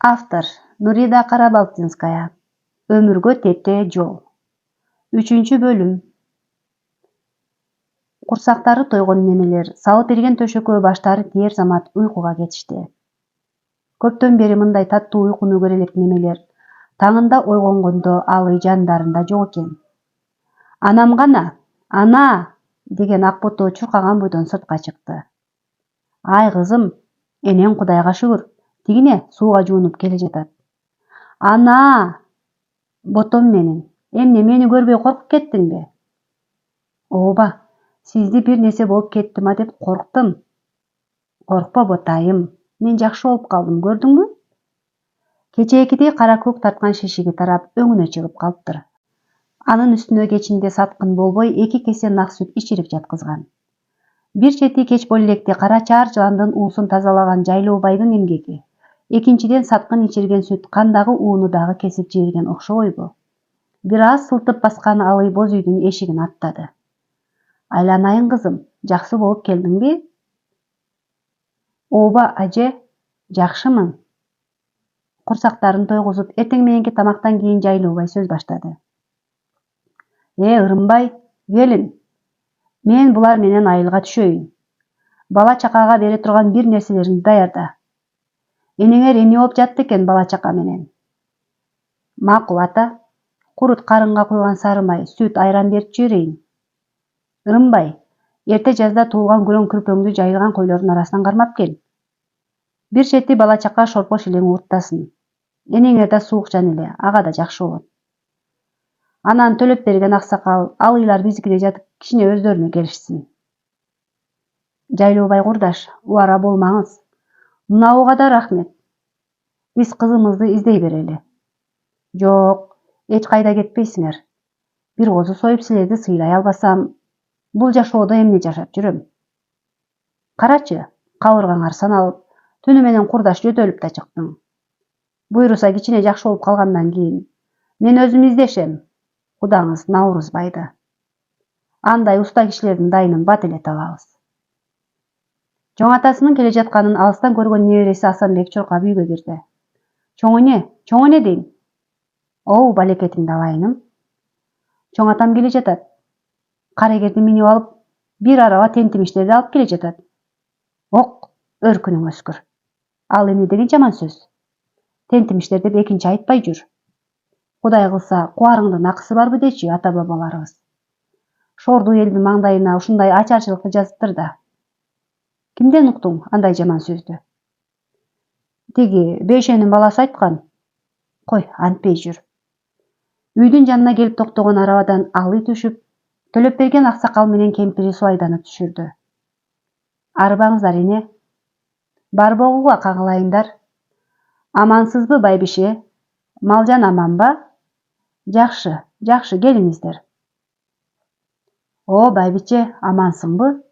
Автор Нурида Карабалтинская. Өмүргө тете жол. 3 бөлүм. Курсактары тойгон немелер салып берген төшөккө баштары тиер замат уйкуга кетишти. Көптөн бери мындай таттуу уйкуну көрө элек немелер таңында ойгонгондо алый жандарында жок экен. Анам гана, ана деген ак бото чуркаган бойдон сыртка чыкты. Ай кызым, энең Кудайга шүгүр, тигине сууга жуунуп келе жатат. Ана! Ботом менен, эмне мени көрбөй коркуп кеттиңби? Ооба, сизди бир нерсе болуп кеттима деп корктум. Коркпо ботайым, мен жакшы болуп калдым, көрдүңбү? Кечээкидей кара көк тарткан шишиги тарап өңүнө чыгып калыптыр. Анын үстүнө кечинде саткын болбой 2 кесе нак сүт ичирип жаткызган. Бир чети кеч боло электе кара чаар жыландын уусун тазалаган Жайлообайдын эмгеги. Экинчиден саткын ичирген сүт кандагы ууну дагы кесип жиберген окшобойбу? Бир аз сылтып баскан алый боз үйдүн эшигин аттады. Айланайын кызым, жакшы болуп келдиңби? Ооба, аже, жакшымын. Курсактарын тойгузуп, эртең мененки тамактан кийин Жайлообай сөз баштады. Ырымбай, келин. Мен булар менен айылга түшөйүн. Бала чакага бере турган бир нерселериңди даярда. Энеңер эмне болуп жатты экен бала чака менен? Макул ата, курут карынга куйган сары май, сүт, айран берип жиберейин. Ырымбай, эрте жазда туулган күрөң күрпөңдү жайылган койлордун арасынан кармап кел. Бир чети бала чака шорпо шилең уурттасын. Энеңер да суук жан эле, ага да жакшы болот. Анан төлөп берген аксакал, алыйлар биздикиде жатып кичине өздөрүнө келишсин. Жайлообай курдаш, убара болмаңыз. Мынауга да рахмет. Биз кызымызды издей берели. Жок, эч кайда кетпейсиңер. Бир козу союп силерди сыйлай албасам, бул жашоодо эмне жашап жүрөм? Карачы, кабыргаңар саналып, түнү менен курдаш жөтөлүп да чыктың. Буйруса кичине жакшы болуп калгандан кийин мен өзүм издешем, кудаңыз Наурузбайды. Андай уста кишилердин дайынын бат эле табабыз. Чоң атасынын келе жатканын алыстан көргөн небереси Асанбек чуркап үйгө кирди. Чоң эне дейм. Оу, балекетиңди алайыным. Чоң атам келе жатат. Карегерди минип алып, бир араба тентимиштерди алып келе жатат. Ок, өркүнүң өскүр. Ал эмне деген жаман сөз? Тентимиштер деп экинчи айтпай жүр. Кудай кылса, кубарыңдын акысы барбы дечи ата бабаларыбыз. Шордуу элдин маңдайына ушундай ачарчылыкты жазыптыр да. Кимден уктуң андай жаман сөздү? Тиги Бейшенин баласы айткан. Кой, антпей жүр. Үйдүн жанына келип токтогон арабадан алый түшүп, төлөп берген аксакал менен кемпири Сулайданы түшүрдү. Арбаңыздар эне. Бар богууга кагылайындар. Амансызбы байбише? Малжан аманба? Жакшы, келиңиздер. О, байбиче, амансыңбы?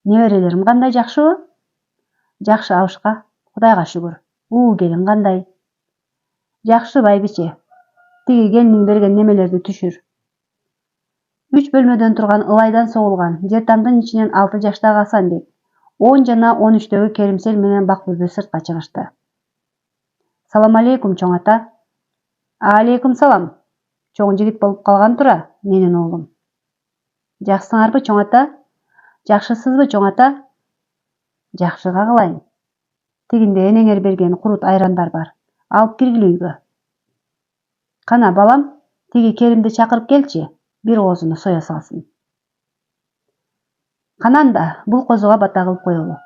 Неберелерим кандай, жакшыбы? Жакшы абышка, Кудайга шүгүр. Келин кандай? Жакшы байбиче. Тиги келиниң берген немелерди түшүр. 3 бөлмөдөн турган ылайдан согулган, жер тамдын ичинен 6 жаштагы Асанбек, 10 жана 13-төгү Керимсел менен Бакбүлбүл сыртка чыгышты. Салам алейкум, чоң ата. Алейкум салам. Чоң жигит болуп калган тура, менин оолум. Жакшысыңарбы, чоң ата? Жакшысызбы, чоң ата? Жакшы кагылайын. Тигинде энеңер берген курут айрандар бар. Алып киргиле үйгө. Кана балам, тиги Керимди чакырып келчи, бир козуну соя салсын. Кананда бул козуга бата кылып коелу.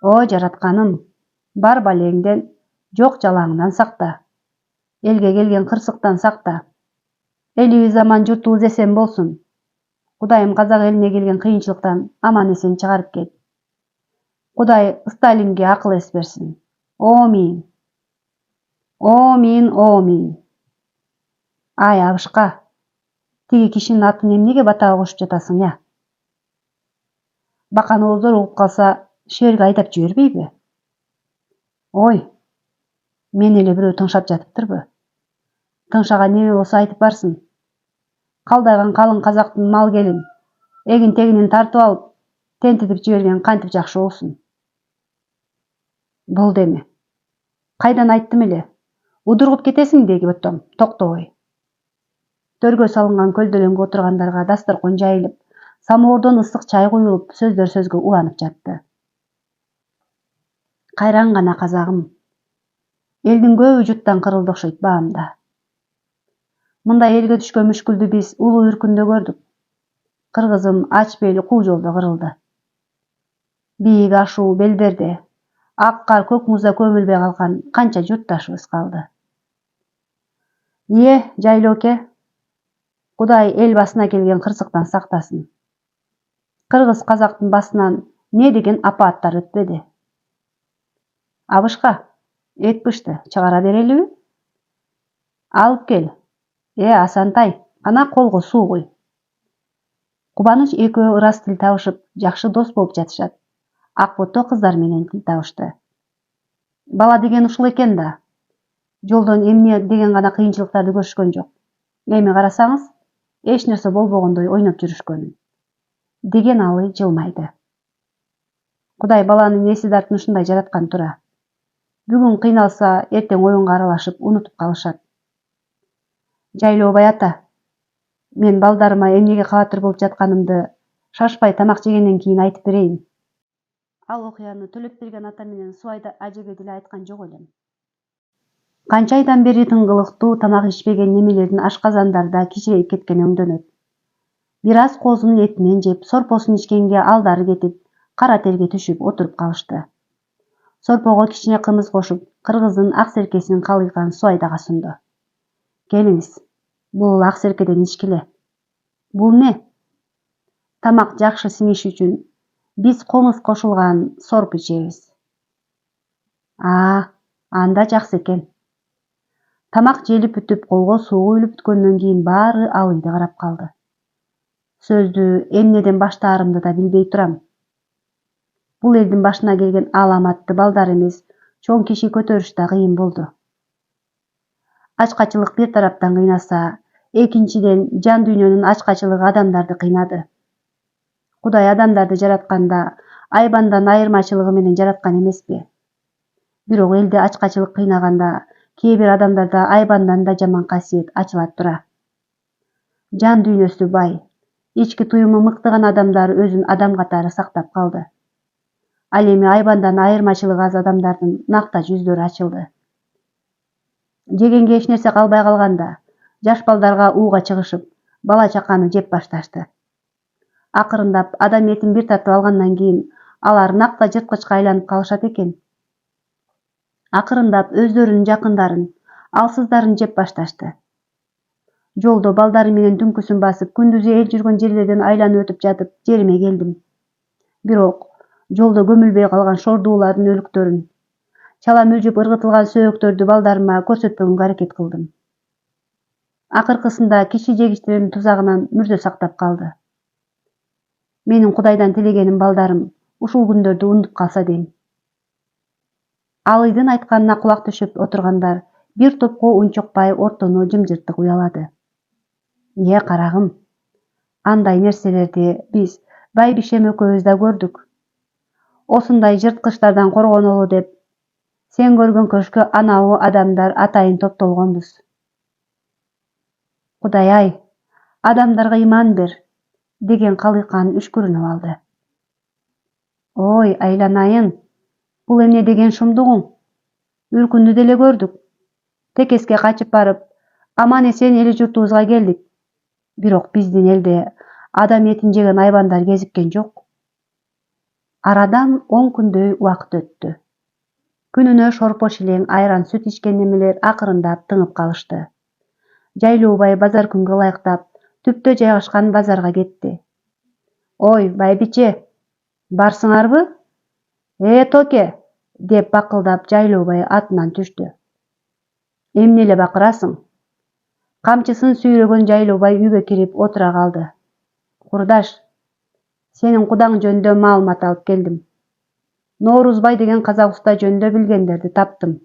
О, жаратканым, бар балеңден, жок жалаңынан сакта. Элге келген кырсыктан сакта. Элибиз аман, журтубуз эсен болсун. Кудайым казак элине келген кыйынчылыктан аман эсен чыгарып кел. Кудай Сталинге акыл эс берсин. Омин. Ай, абышка, тиги кишинин атын эмнеге батага кошуп жатасың, я? Баканыбыздар угуп калса, шерге айдап жибербейби? Ой, мен эле бирөө тыңшап жатыптырбы? Тыңшаган неме болсо айтып барсын. Калдайган калың казактын мал келин, эгин тегинин тартып алып, тентитип жиберген кантип жакшы болсун. Болду эми. Кайдан айттым эле? Удургуп кетесиң деги боттом, токтобой. Төргө салынган көлдөлөңгө отургандарга дасторкон жайылып, самоордон ысык чай куюлуп, сөздөр сөзгө уланып жатты. Кайраң гана казагым. Элдин көбү жуттан кырылды окшойт баамда. Мындай элге түшкөн мүшкүлдү биз улуу үркүндө көрдүк. Кыргызым ач бели куу жолдо кырылды. Бийик ашуу белберде, ак кар көк музда көмүлбөй калган канча журтташыбыз калды. Жайлооке, Кудай эл басына келген кырсыктан сактасын. Кыргыз казактын басынан не деген апааттар өтпөдү. Абышка, эт бышты чыгара берелиби? Алып кел. Асантай, кана колго суу куй. Кубаныч экөө ырас тил табышып, жакшы дос болуп жатышат. Ак бото кыздар менен тил табышты. Бала деген ушул экен да. Жолдон эмне деген гана кыйынчылыктарды көрүшкөн жок. Эми карасаңыз, эч нерсе болбогондой ойноп жүрүшкөн. Деген Алый жылмайды. Кудай баланын эси дартын ушундай жараткан тура. Бүгүн кыйналса, эртең оюнга аралашып, унутуп калышат. Жайлообай ата, мен балдарыма эмнеге кабатыр болуп жатканымды шашпай тамак жегенден кийин айтып берейин. Ал окуяны Төлөпберген ата менен Суайда ажеге деле айткан жок элем. Канча айдан бери тыңгылыктуу тамак ичпеген немелердин ашказандарда кичирейип кеткени өңдөнөт. Бир аз козунун этинен жеп, сорпосун ичкенге алдары кетип, кара терге түшүп отуруп калышты. Сорпого кичине кымыз кошуп, кыргыздын ак серкесин калыйган Суайдага сунду. Келиңиз, бул ак серкеден ичкиле. Бул не? Тамак жакшы сиңиш үчүн биз комуз кошулган сорп ичебиз. Анда жакшы экен. Тамак желип бүтүп, колго суу куюлуп бүткөндөн кийин баары Алыйды карап калды. Сөздү эмнеден баштаарымды да билбей турам. Бул элдин башына келген аламатты балдар эмес, чоң киши көтөрүш да кыйын болду. Ачкачылык бир тараптан кыйнаса, экинчиден жан дүйнөнүн ачкачылыгы адамдарды кыйнады. Кудай адамдарды жаратканда айбандан айырмачылыгы менен жараткан эмеспи? Бирок элди ачкачылык кыйнаганда кээ бир адамдарда айбандан да жаман касиет ачылат тура. Жан дүйнөсү бай, ички туюму мыктыган адамдар өзүн адам катары сактап калды. Ал эми айбандан айырмачылыгы аз адамдардын накта жүздөрү ачылды. Жегенге эч нерсе калбай калганда, жаш балдарга ууга чыгышып, бала чаканы жеп башташты. Акырындап адам этин бир тартып алгандан кийин алар накта жырткычка айланып калышат экен. Акырындап өздөрүнүн жакындарын, алсыздарын жеп башташты. Жолдо балдары менен түнкүсүн басып, күндүзү эл жүргөн жерлерден айланып өтүп жатып, жериме келдим. Бирок жолдо көмүлбөй калган шордуулардын өлүктөрүн, чала мүлжүп ыргытылган сөөктөрдү балдарыма көрсөтпөгөнгө аракет кылдым. Акыркысында киши жегичтердин тузагынан мүрдө сактап калды. Менин Кудайдан тилегеним балдарым ушул күндөрдү унутуп калса дейм. Алыйдын айтканына кулак түшүп отургандар бир топко унчукпай ортону жымжырттык уялады. Карагым, андай нерселерди биз байбишем экөөбүз да көрдүк. Осундай жырткычтардан коргонолу деп, сен көргөн көшкө анабу адамдар атайын топтолгонбуз. Кудай адамдарга иман бер, деген калыйкан үшкүрүнүп алды. Ой, айланайын, бул эмне деген шумдугуң? Үркүндү деле көрдүк. Текеске качып барып, аман эсен эле журтубузга келдик. Бирок биздин элде адам этин жеген айбандар кезиккен жок. Арадан 10 күндөй убакыт өттү. Күнүнө шорпо шилең айран сүт ичкен немелер акырындап тыңып калышты. Жайлообай базар күнгө ылайыктап, түптө жайгашкан базарга кетти. Ой, байбиче, барсыңарбы? Токе, деп бакылдап Жайлообай атынан түштү. Эмне эле бакырасың? Камчысын сүйрөгөн Жайлообай үйгө кирип отура калды. Курдаш, сенин кудаң жөнүндө маалымат алып келдим. Ноорузбай деген казак уста жөнүндө билгендерди таптым.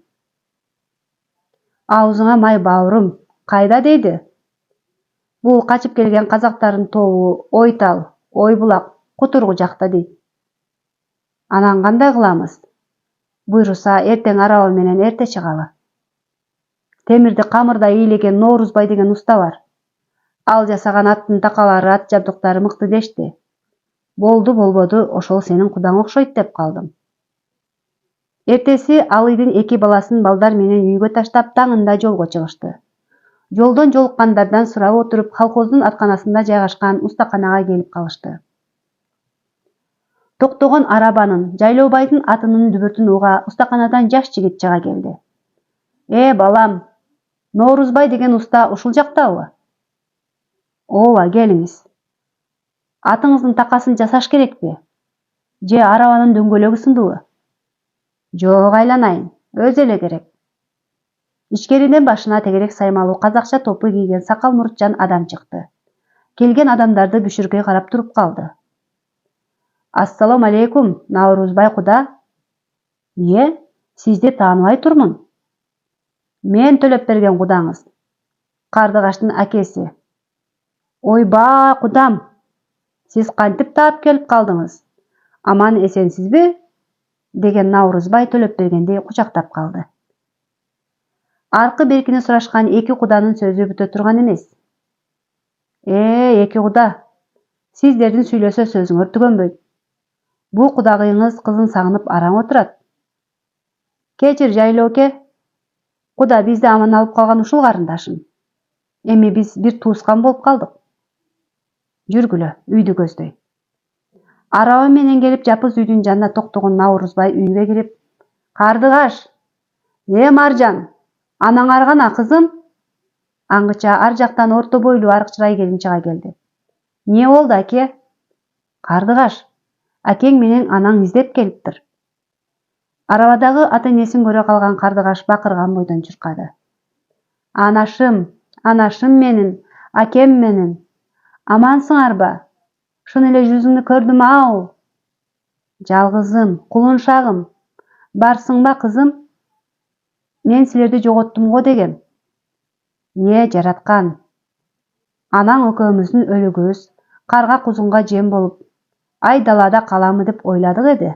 Аузуңа май баурум, кайда дейди? Бул качып келген казактардын тобу Ойтал, Ойбулак, Кутургу жакта дейт. Анан кандай кыламыз? Буйруса эртең араба менен эрте чыгалы. Темирди камырда ийлеген Ноорузбай деген уста бар. Ал жасаган аттын такалары, ат жабдыктары мыкты дешти. Болду болбоду, ошол сенин кудаң окшойт деп калдым. Эртеси Алыйдын 2 баласын балдар менен үйгө таштап таңында жолго чыгышты. Жолдон жолуккандардан сурап отуруп, колхоздун атканасында жайгашкан устаканага келип калышты. Токтогон арабанын, Жайлообайдын атынын дүбүртүн уга устаканадан жаш жигит чыга келди. Балам, Ноорузбай деген уста ушул жактабы? Ооба, келиңиз. Атыңыздын такасын жасаш керекпи? Же арабанын дөңгөлөгү сындыбы? Жок, айланайын, өзү эле керек. Ичкериден башына тегерек саймалуу казакча топу кийген сакал муртчан адам чыкты. Келген адамдарды бүшүркөй карап туруп калды. Ассалам алейкум, Наурузбай куда? Сизди тааныбай турмун. Мен төлөп берген кудаңыз. Кардыгаштын акеси. Ойбай, кудам. Сиз кантип таап келип калдыңыз? Аман эсенсизби? Деген Наурузбай төлөп бергендей кучактап калды. Аркы беркини сурашкан 2 куданын сөзү бүтө турган эмес. 2 куда. Сиздердин сүйлөсө сөзүңөр түгөнбөйт. Бул кудагыйыңыз кызын сагынып араң отурат. Кечир Жайлооке. Куда бизди аман алып калган ушул карындашым. Эми биз бир туускан болуп калдык. Жүргүлө, үйдү көздөй. Араба менен келип жапыз үйдүн жанына токтогон Наурузбай үйгө кирип, Кардыгаш, Маржан, анаң аргана кызым? Аңгыча ар жактан орто бойлуу арыкчырай келин чыга келди. Не болду, аке? Кардыгаш, акең менен анаң издеп келиптир. Арабадагы ата-энесин көрө калган Кардыгаш бакырган бойдон чуркады. Анашым менин, акем менин. Амансыңарбы? Шуну эле жүзүңдү көрдүм-ау. Жалгызым, кулуншагым. Барсыңба, кызым? Мен силерди жоготтум го дегем. Жараткан. Анаң экөөбүздүн өлүгүбүз карга кузунга жем болуп, айдалада каламы деп ойладык эди.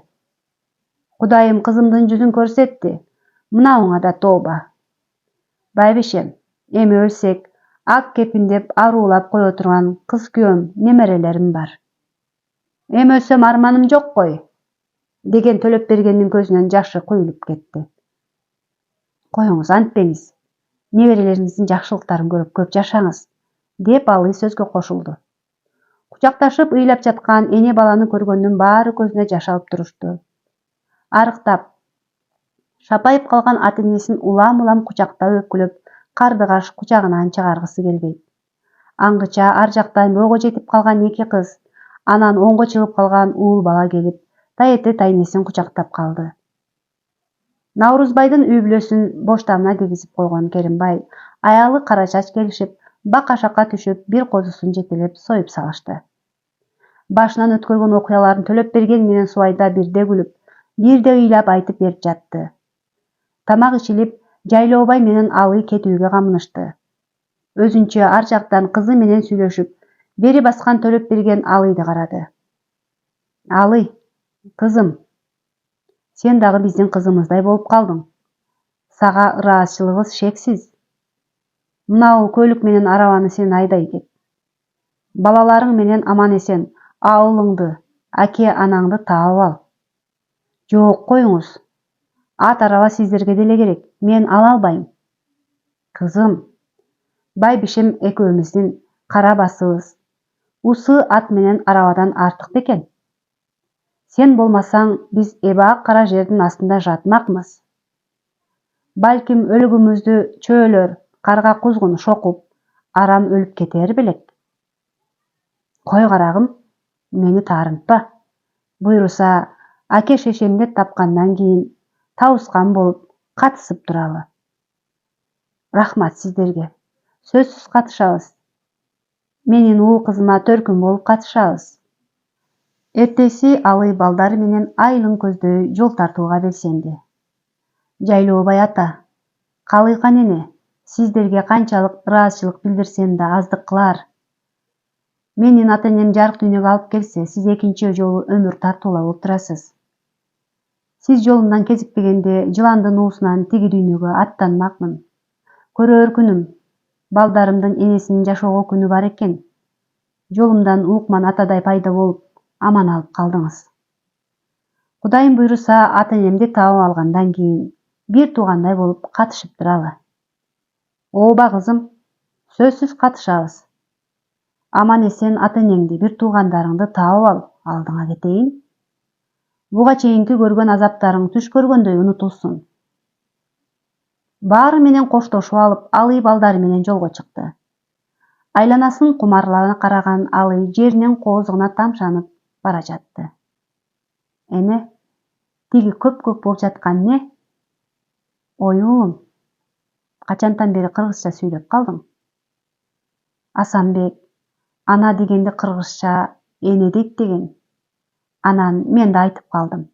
Кудайым кызымдын жүзүн көрсөттү. Мынауңа да тооба. Байбишем, эми өлсек, ак кепиндеп аруулап кое турган кыз күйөөм, немерелерим бар. Эми өлсөм арманым жок кой, деген төлөп бергендин көзүнөн жашы куюлуп кетти. Коюңуз, антпеңиз. Неберелериңиздин жакшылыктарын көрүп көп жашаңыз, деп Алый сөзгө кошулду. Кучакташып ыйлап жаткан эне баланы көргөндүн баары көзүнө жаш алып турушту. Арыктап, шапайып калган ата-энесин улам-улам кучактап өпкүлөп, Кардыгаш кучагынан чыгаргысы келбейт. Аңгыча ар жактан бойго жетип калган 2 кыз, анан оңго чыгып калган уул бала келип, тайети тайнесин кучактап калды. Наурузбайдын үй бүлөсүн боштамына киргизип койгон Керимбай, аялы Карачач келишип, бак-ашакка түшүп, бир козусун жетелеп союп салышты. Башынан өткөргөн окуяларын төлөп берген менен Субайда бирде күлүп, бирде ыйлап айтып берип жатты. Тамак ичилип, Жайлообай менен Алый кетүүгө камынышты. Өзүнчө ар жактан кызы менен сүйлөшүп, бери баскан төлөп берген Алыйды карады. Алый, кызым, сен дагы биздин кызымыздай болуп калдың. Сага ыраазычылыгыбыз шексиз. Мынау көлүк менен арабаны сен айдай кет. Балаларың менен аман эсен ауылыңды, аке-анаңды таап ал. Жок, коюңуз. Ат араба сиздерге деле керек, мен ала албайм. Кызым, байбишем экөөбүздүн кара басыбыз. Усы ат менен арабадан артык бекен. Сен болмасаң, биз эбак кара жердин астында жатмакмыз. Балким өлүгүмүздү чөөлөр, карга кузгун шокуп, арам өлүп кетер белек. Кой карагым, мени таарынтпа. Буйруса, аке шешемди тапкандан кийин табышкан болуп катышып туралы. Рахмат сиздерге. Сөзсүз катышабыз. Менин уул кызыма төркүн болуп катышабыз. Эртеси Алый балдары менен айылын көздөй жол тартууга белсенди. Жайлообай ата, Калыйкан эне, сиздерге канчалык ыраазычылык билдирсем да аздык кылар. Менин ата-энем жарык дүйнөгө алып келсе, сиз экинчи жолу өмүр тартуулап отурасыз. Сиз жолумдан кезикпегенде жыландын уусунан тиги дүйнөгө аттанмакмын. Көрөр күнүм, балдарымдын энесинин жашоого күнү бар экен. Жолумдан укман атадай пайда болуп, аман алып калдыңыз. Кудайым буйруса, ата-энемди таап алгандан кийин бир туугандай болуп катышып туралы. Ооба кызым, сөзсүз катышабыз. Аман эсен ата-энеңди, бир туугандарыңды таап ал, алдыңа кетейин. Буга чейинки көргөн азаптарың түш көргөндөй унутулсун. Баары менен коштошуп алып, Алый балдары менен жолго чыкты. Айланасын кумарлана караган Алый жеринин коозугуна тамшанып бара жатты. Эне, тиги көп болуп жаткан эмне? Ой уулум, качантан бери кыргызча сүйлөп калдың? Асанбек, ана дегенди кыргызча эне дейт деген. Анан мен да айтып калдым.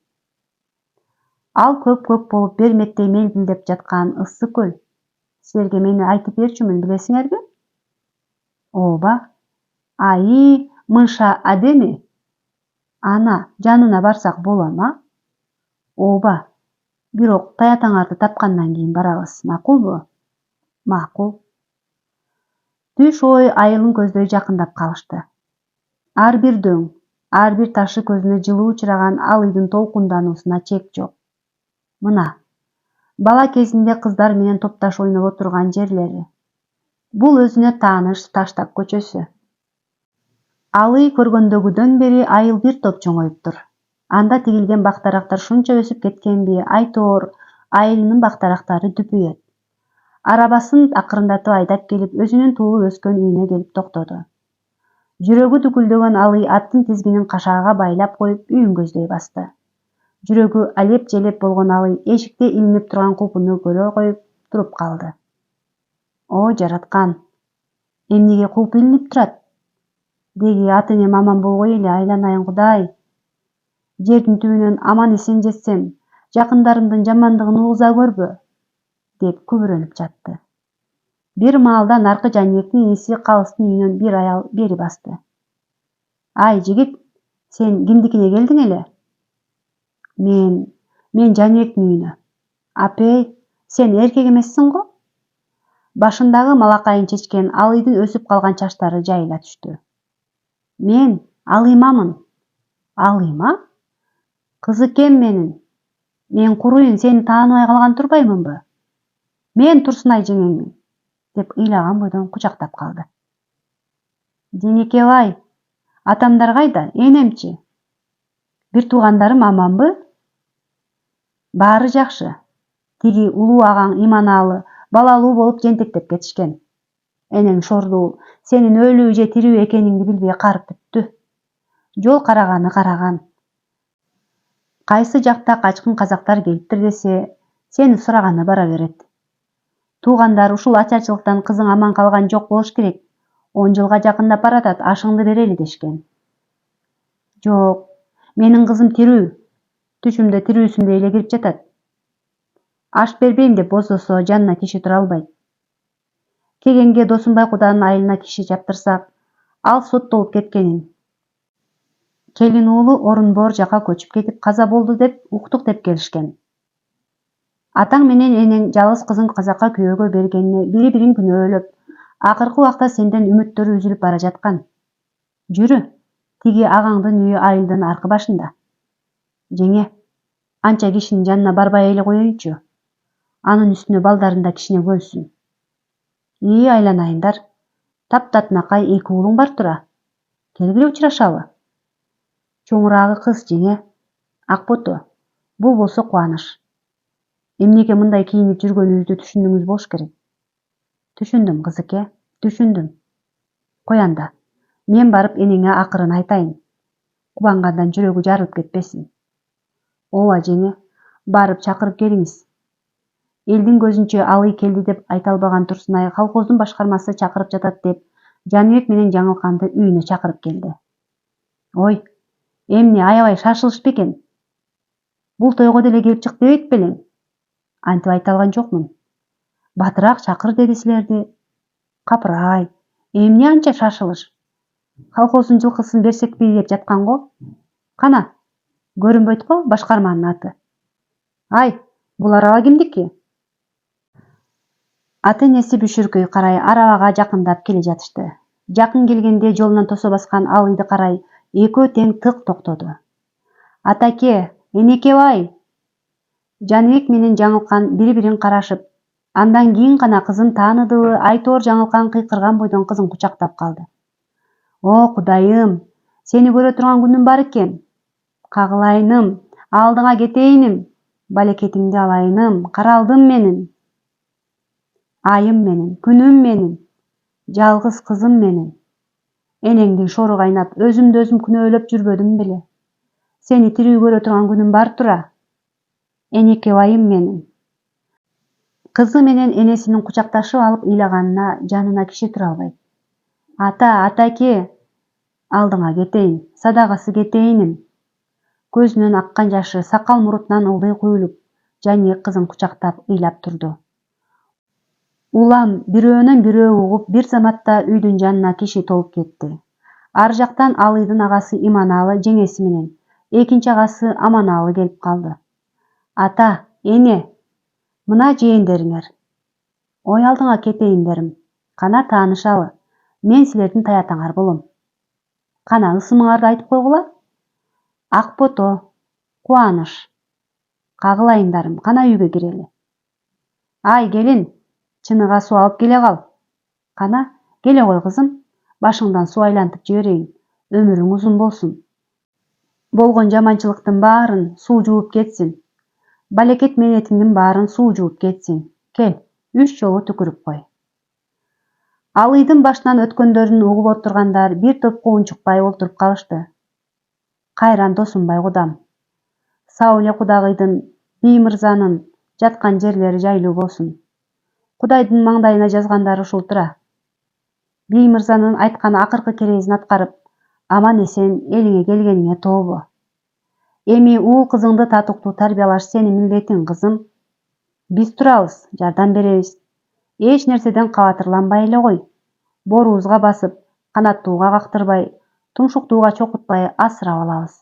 Ал көп болуп берметтей мелдилдеп жаткан ыссы көл. Силерге мени айтып берчүмүн, билесиңерби? Ооба. Аи, мынша адеми? Ана, жанына барсак боло ма? Ооба. Бирок таятаңарды тапкандан кийин барабыз, макулбу? Макул. Түш ой айылын көздөй жакындап калышты. Ар бир дөң, ар бир ташы көзүнө жылуу учураган Алыйдын толкундануусуна чек жок. Мына, бала кезинде кыздар менен топтош ойноп отурган жерлери. Бул өзүнө тааныш Таштак көчөсү. Алый көргөндөгүдөн бери айыл бир топ чоңоюптур. Анда тигилген бактарактар шунча өсүп кеткенби, айтоор, айылынын бактарактары дүпүйөт. Арабасын акырындатып айдап келип, өзүнүн туулуп өскөн үйүнө келип токтоду. Жүрөгү дүкүлдөгөн Алый аттын тизгинин кашаага байлап коюп, үйүн көздөй басты. Жүрөгү алеп-желеп болгон Алый эшикте илинип турган купуну көрө коюп туруп калды. О, жараткан, эмнеге кулп илинип турат? Деги ата-энем аман болбой эле айланайын Кудай. Жердин түбүнөн аман эсен жетсем, жакындарымдын жамандыгын угуза көрбө, деп күбүрөнүп жатты. Бир маалда наркы Жаныбектин иниси Калыстын үйүнөн бир аял бери басты. Ай, жигит, сен кимдикине келдиң эле? Мен Жаныбектин үйүнө. Апей, сен эркек эмессиң го? Башындагы малакайын чечкен Алыйдын өсүп калган чачтары жайыла түштү. Мен Алыймамын. Алыйма? Кызыкем менин. Мен куруйун сени тааныбай калган турбаймынбы? Мен Турсунай жеңеңмин, деп ыйлаган бойдон кучактап калды. Денекебай, атамдар кайда, энемчи? Бир туугандарым аманбы? Баары жакшы. Тиги улуу агаң Иманалы балалуу болуп жентектеп кетишкен. Энең Шордул сенин өлүү же тирүү экениңди билбей карып бүттү. Жол караган. Кайсы жакта качкын казактар келиптир десе, сени сураганы бара берет. Туугандар ушул ачарчылыктан кызың аман калган жок болуш керек. 10 жылга жакындап баратат, ашыңды берели дешкен. Жок, менин кызым тирүү. Түшүмдө тирүүсүндөй эле кирип жатат. Аш бербейм деп боздосо жанына киши тура албайт. Кегенге Досунбай куданын айылына киши чаптырсак, ал соттолуп кеткенин. Келин уулу Орунбор жака көчүп кетип каза болду деп уктук деп келишкен. Атаң менен энең жалгыз кызын казакка күйөөгө бергенине бири-бирин күнөөлөп, акыркы убакта сенден үмүттөрү үзүлүп бара жаткан. Жүрү, тиги агаңдын үйү айылдын аркы башында. Жеңе, анча кишинин жанына барбай эле коеюнчу. Анын үстүнө балдарым да кичине көлсүн. Айланайындар, таптатынакай 2 уулуң бар тура. Келгиле учурашалы. Чоңураагы кыз жеңе, Акбото, бул болсо кубаныш. Эмнеге мындай кийинип жүргөнүбүздү түшүндүңүз болуш керек. Түшүндүм, кызыке, түшүндүм. Кой анда, мен барып энеңе акырын айтайын. Кубангандан жүрөгү жарылып кетпесин. Ооба жеңе, барып чакырып келиңиз. Элдин көзүнчө Алый келди деп айта албаган Турсунай колхоздун башкармасы чакырып жатат деп Жаныбек менен Жаңылканды үйүнө чакырып келди. Ой, эмне аябай шашылыш бекен? Бул тойго деле келип чык дебейт белең? Антип айта алган жокмун. Батыраак чакыр деди силерди. Капырай, эмне анча шашылыш? Колхоздун жылкысын берсекпи деп жаткан го. Кана, көрүнбөйт го башкарманын аты. Ай, бул арала кимдики? Ата-энеси Бүшүркөй карай арабага жакындап келе жатышты. Жакын келгенде жолунан тосо баскан Алыйды карай экөө тең тык токтоду. Атаке, энекебай! Жаныбек менен Жаңылкан бири-бирин карашып, андан кийин гана кызын тааныдыбы айтоор Жаңылкан кыйкырган бойдон кызын кучактап калды. О, Кудайым, сени көрө турган күнүм бар экен. Кагылайыным, алдыңа кетейиним, балекетиңди алайыным, каралдым менин. Айым менин, күнүм менин, жалгыз кызым менин. Энеңдин шору кайнап, өзүмдү өзүм күнөөлөп жүрбөдүм беле. Сени тирүү көрө турган күнүм бар тура. Энекебайым менин. Кызы менен энесинин кучакташып алып ыйлаганына жанына киши тура албайт. Атаке, алдыңа кетейин, садагасы кетейиним. Көзүнөн аккан жашы сакал мурутунан ылдый куюлуп, Жаныбек кызын кучактап ыйлап турду. Улам бирөөнөн бирөө угуп, бир заматта үйдүн жанына киши толуп кетти. Ар жактан Алыйдын агасы Иманалы жеңеси менен экинчи агасы Аманалы келип калды. Ата, эне, мына жээндериңер. Ой, алдыңа кетейиндерим. Кана таанышалы. Мен силердин таятаңар болом. Кана ысымыңарды айтып койгула. Акбото, Кубаныч. Кагылайындарым, кана үйгө кирели. Ай, келин, чыныга суу алып келе кал. Кана, келе кой кызым, башыңдан суу айлантып жиберейин. Өмүрүң узун болсун. Болгон жаманчылыктын баарын суу жууп кетсин. Балекет менетиңдин баарын суу жууп кетсин. Кел, 3 жолу түкүрүп кой. Алыйдын башынан өткөндөрүн угуп отургандар бир топко унчукпай олтуруп калышты. Кайран Досунбай кудам. Сау эле Кудагыйдын, Бий мырзанын жаткан жерлери жайлуу болсун. Кудайдын маңдайына жазгандары ушул тура. Бий мырзанын айткан акыркы керезин аткарып, аман эсен элиңе келгениңе тообо. Эми уул кызыңды татыктуу тарбиялаш сенин милдетиң, кызым. Биз турабыз, жардам беребиз. Эч нерседен кабатырланбай эле кой. Боорубузга басып, канаттууга кактырбай, тумшуктууга чокутпай асырап алабыз.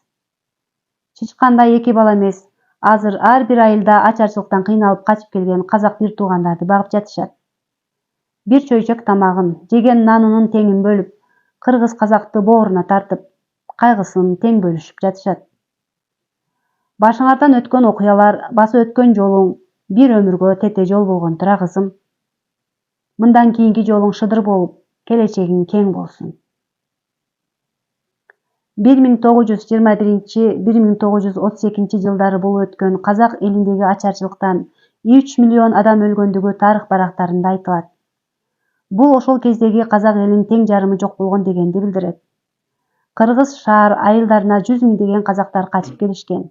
Чычкандай 2 бала эмес, азыр ар бир айылда ачарчылыктан кыйналып качып келген казак бир туугандарды багып жатышат. Бир чөйчөк тамагын, жеген нанынын теңин бөлүп, кыргыз казакты бооруна тартып, кайгысын тең бөлүшүп жатышат. Башыңардан өткөн окуялар, басып өткөн жолуң бир өмүргө тете жол болгон тура, кызым. Мындан кийинки жолуң шыдыр болуп, келечегиң кең болсун. 1921-1932 жылдары болуп өткөн казак элиндеги ачарчылыктан 3 миллион адам өлгөндүгү тарых барактарында айтылат. Бул ошол кездеги казак элинин тең жарымы жок болгон дегенди билдирет. Кыргыз шаар айылдарына 100 миңдеген казактар качып келишкен.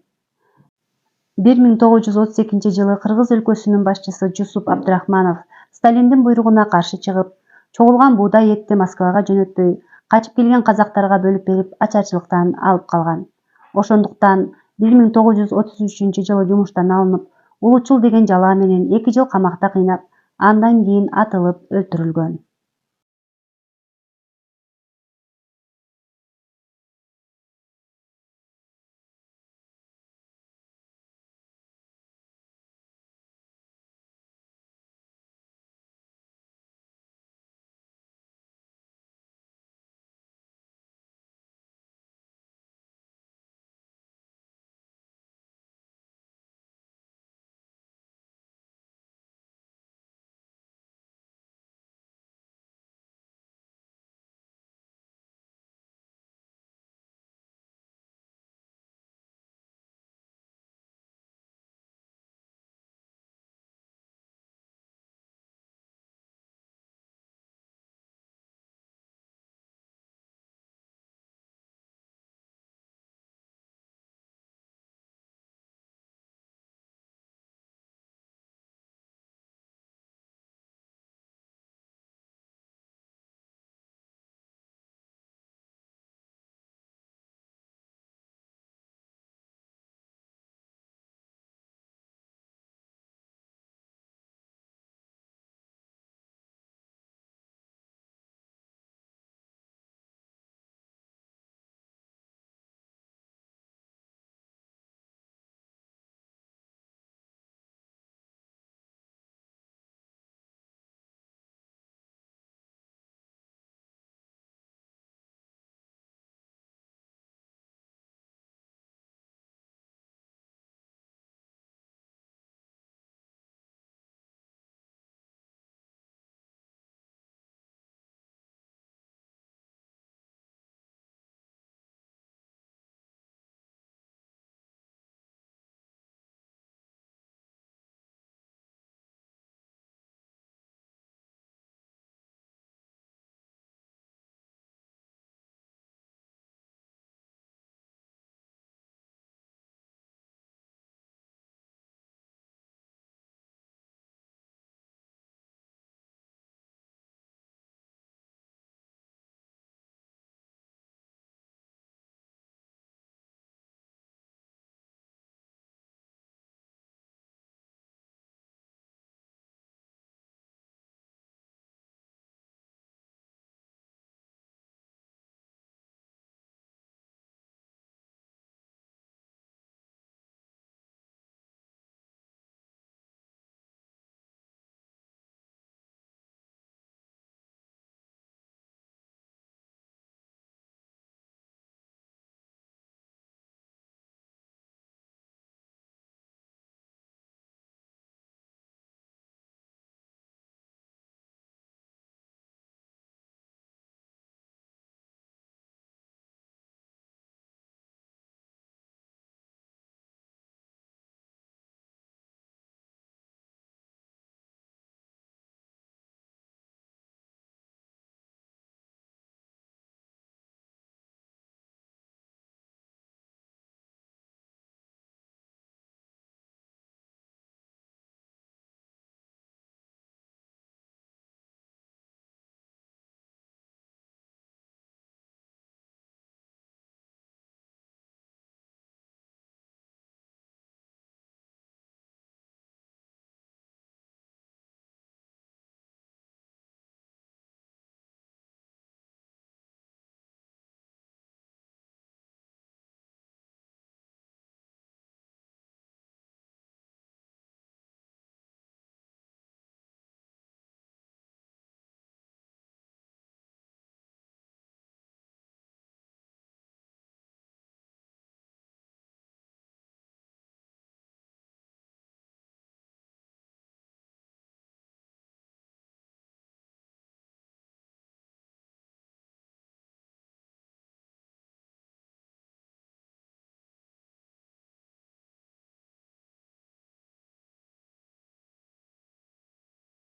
1932 жылы Кыргыз өлкөсүнүн башчысы Жусуп Абдрахманов Сталиндин буйругуна каршы чыгып, чогулган буудай этти Москвага жөнөтпөй, качып келген казактарга бөлүп берип, ачарчылыктан алып калган. Ошондуктан 1933 жылы жумуштан алынып, Улучул деген жалаа менен 2 жыл камакта кыйнап, андан кийин атылып өлтүрүлгөн.